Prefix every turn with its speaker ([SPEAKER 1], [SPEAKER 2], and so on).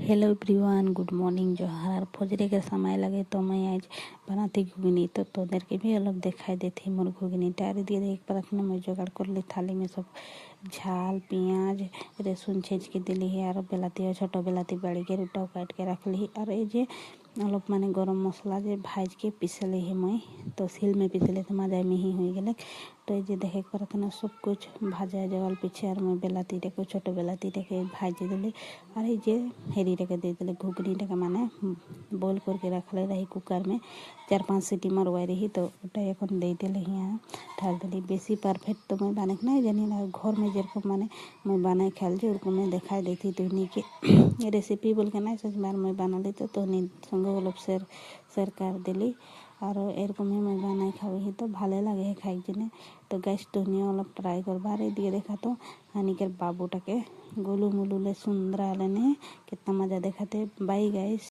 [SPEAKER 1] Hello everyone, good morning. जोहार। फजरे के समय लगे तो मैं आज बनाती घुगनी तो तोदेर के भी अलग दिखाई देती मोर घुगनी टारी दिए देख परखने मैं जोगाड़ कर ली थाली में सब झाल पियाज रेसुन छेच के दिली है और बेलाती छोटो बेलाती बाड़ी के रुटाओ काट के रख ली और ये जे अलग माने गरम मसला जे भाज के पिसली है मैं तो सिल में पिसले तो मजा मिही हो गए तो ये देखे परखने सब कुछ भाजा जगल पीछे और मैं बेलाती टे को छोटो बेलाती टे के भाजी दिली और ये हेरी टे के दे दिले घुगनी टे के माने बोल करके रखले रही कुकर में 4-5 सीटी मरवाई रही तो ওটা এখন दे दिले यहाँ ठार दिली बेसी परफेक्ट तो मैं बाने नहीं जानी ना घर में जेरकम माने मैं बनाए खेल जो उनको मैं दिखाई देती तो के रेसिपी बोल के ना सच बार मैं बना ली तो संगे वो लोग शेयर कर दिली और एरकम ही मैं बनाए खावी तो भाले लगे है खाई जने तो गैस तो नहीं अलग ट्राई कर बारे दिए देखा तो हानिकर बाबूटा के गोलू मुलूले सुंदर आले ने कितना मज़ा देखाते बाई गैस।